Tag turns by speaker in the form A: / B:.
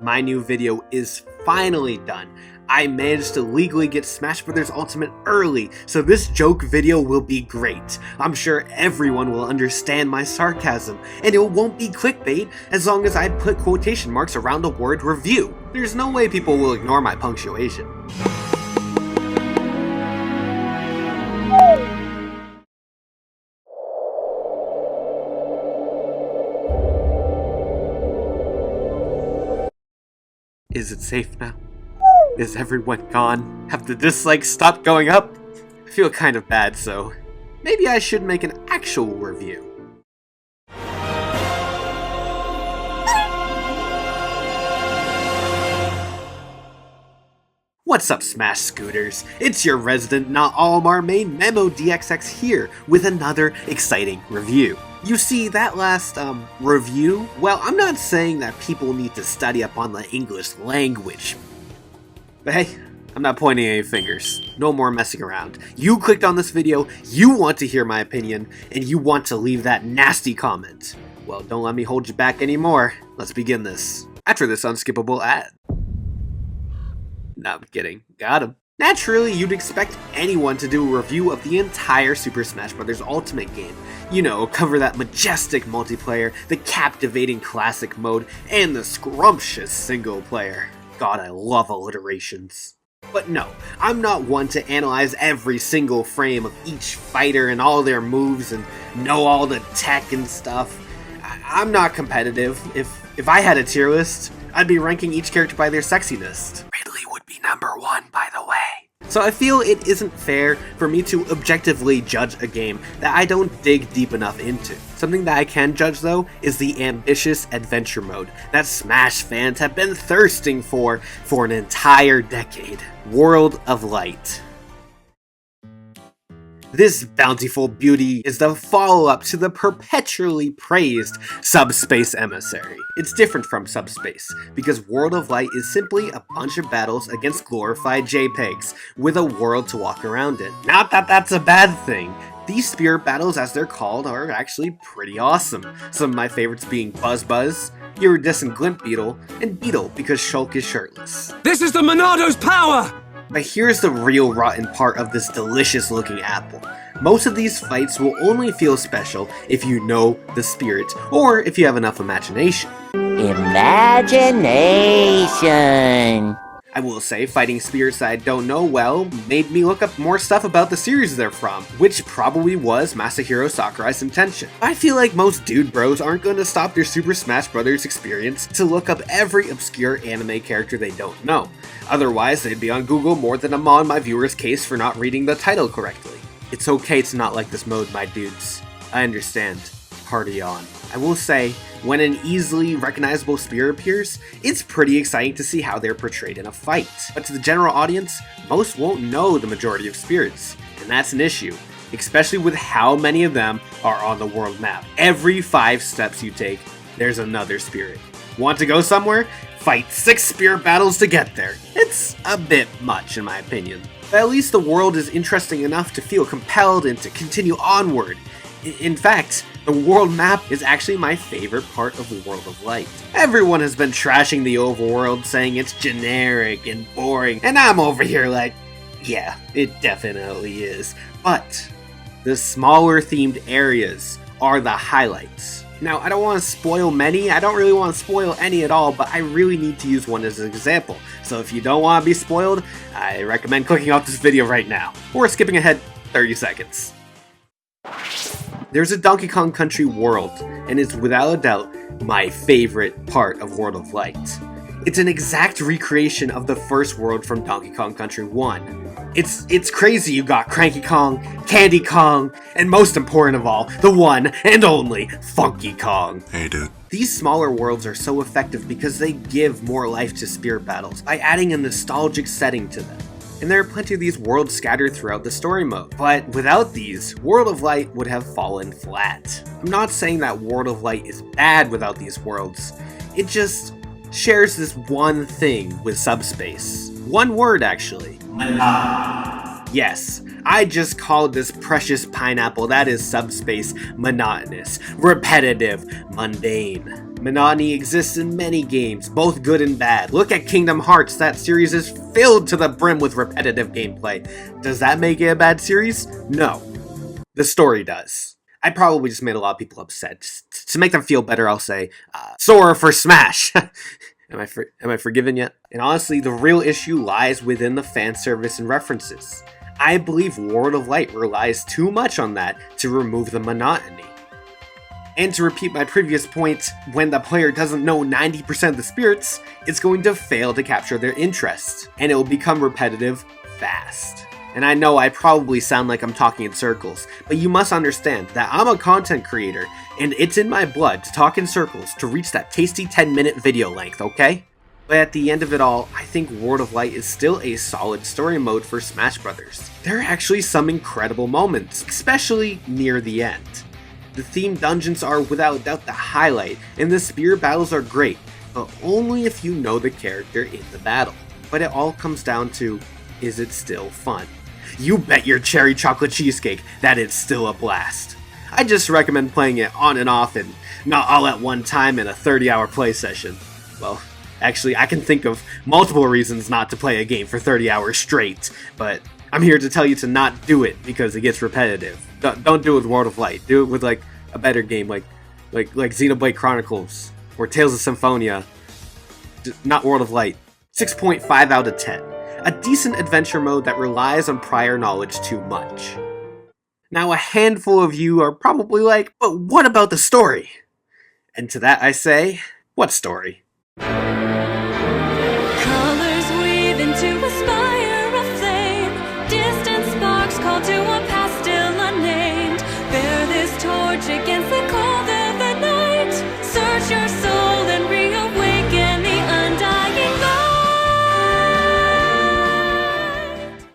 A: My new video is finally done. I managed to legally get Smash Bros. Ultimate early, so this joke video will be great. I'm sure everyone will understand my sarcasm, and it won't be clickbait as long as I put quotation marks around the word review. There's no way people will ignore my punctuation. Is it safe now? Is everyone gone? Have the dislikes stopped going up? I feel kind of bad, so maybe I should make an actual review. What's up, Smash Scooters? It's your resident not Olimar main Mamodxx here with another exciting review. You see, that last, review? Well, I'm not saying that people need to study up on the English language. But hey, I'm not pointing any fingers. No more messing around. You clicked on this video, you want to hear my opinion, and you want to leave that nasty comment. Well, don't let me hold you back anymore. Let's begin this. After this unskippable ad. No, I'm kidding. Got him. Naturally, you'd expect anyone to do a review of the entire Super Smash Bros. Ultimate game. You know, cover that majestic multiplayer, the captivating classic mode, and the scrumptious single player. God, I love alliterations. But no, I'm not one to analyze every single frame of each fighter and all their moves and know all the tech and stuff. I'm not competitive. If I had a tier list, I'd be ranking each character by their sexiness. Ridley would be #1, by the way. So I feel it isn't fair for me to objectively judge a game that I don't dig deep enough into. Something that I can judge though is the ambitious adventure mode that Smash fans have been thirsting for an entire decade. World of Light. This bountiful beauty is the follow-up to the perpetually praised Subspace Emissary. It's different from Subspace, because World of Light is simply a bunch of battles against glorified JPEGs, with a world to walk around in. Not that that's a bad thing. These spirit battles, as they're called, are actually pretty awesome. Some of my favorites being Buzz Buzz, Iridescent Glint Beetle, and Beetle because Shulk is shirtless.
B: This is the Monado's power!
A: But here's the real rotten part of this delicious looking apple. Most of these fights will only feel special if you know the spirit, or if you have enough imagination.
C: Imagination!
A: I will say, fighting spirits that I don't know well made me look up more stuff about the series they're from, which probably was Masahiro Sakurai's intention. I feel like most dude bros aren't going to stop their Super Smash Bros. Experience to look up every obscure anime character they don't know. Otherwise, they'd be on Google more than I'm on my viewer's case for not reading the title correctly. It's okay to not like this mode, my dudes. I understand. Party on. I will say, when an easily recognizable spirit appears, it's pretty exciting to see how they're portrayed in a fight. But to the general audience, most won't know the majority of spirits, and that's an issue, especially with how many of them are on the world map. Every 5 steps you take, there's another spirit. Want to go somewhere? Fight 6 spirit battles to get there. It's a bit much in my opinion. But at least the world is interesting enough to feel compelled and to continue onward. In fact, the world map is actually my favorite part of the World of Light. Everyone has been trashing the overworld, saying it's generic and boring, and I'm over here like, yeah, it definitely is. But the smaller themed areas are the highlights. Now, I don't want to spoil many, I don't really want to spoil any at all, but I really need to use one as an example. So if you don't want to be spoiled, I recommend clicking off this video right now, or skipping ahead 30 seconds. There's a Donkey Kong Country world, and it's without a doubt my favorite part of World of Light. It's an exact recreation of the first world from Donkey Kong Country 1. It's crazy you got Cranky Kong, Candy Kong, and most important of all, the one and only Funky Kong.
D: Hey dude.
A: These smaller worlds are so effective because they give more life to spirit battles by adding a nostalgic setting to them. And there are plenty of these worlds scattered throughout the story mode. But without these, World of Light would have fallen flat. I'm not saying that World of Light is bad without these worlds, it just shares this one thing with Subspace. One word actually. Monotony. Yes, I just called this precious pineapple that is Subspace monotonous, repetitive, mundane. Monotony exists in many games, both good and bad. Look at Kingdom Hearts, that series is filled to the brim with repetitive gameplay. Does that make it a bad series? No. The story does. I probably just made a lot of people upset. Just to make them feel better, I'll say, Sora for Smash! Am I forgiven yet? And honestly, the real issue lies within the fan service and references. I believe World of Light relies too much on that to remove the monotony. And to repeat my previous point, when the player doesn't know 90% of the spirits, it's going to fail to capture their interest, and it will become repetitive fast. And I know I probably sound like I'm talking in circles, but you must understand that I'm a content creator, and it's in my blood to talk in circles to reach that tasty 10-minute video length, okay? But at the end of it all, I think World of Light is still a solid story mode for Smash Bros. There are actually some incredible moments, especially near the end. The themed dungeons are without doubt the highlight, and the spear battles are great, but only if you know the character in the battle. But it all comes down to, is it still fun? You bet your cherry chocolate cheesecake that it's still a blast. I just recommend playing it on and off and not all at one time in a 30-hour play session. Well, actually, I can think of multiple reasons not to play a game for 30 hours straight, but I'm here to tell you to not do it because it gets repetitive. Don't do it with World of Light. Do it with like a better game like Xenoblade Chronicles or Tales of Symphonia. Not World of Light. 6.5 out of 10. A decent adventure mode that relies on prior knowledge too much. Now a handful of you are probably like, but what about the story? And to that I say, what story?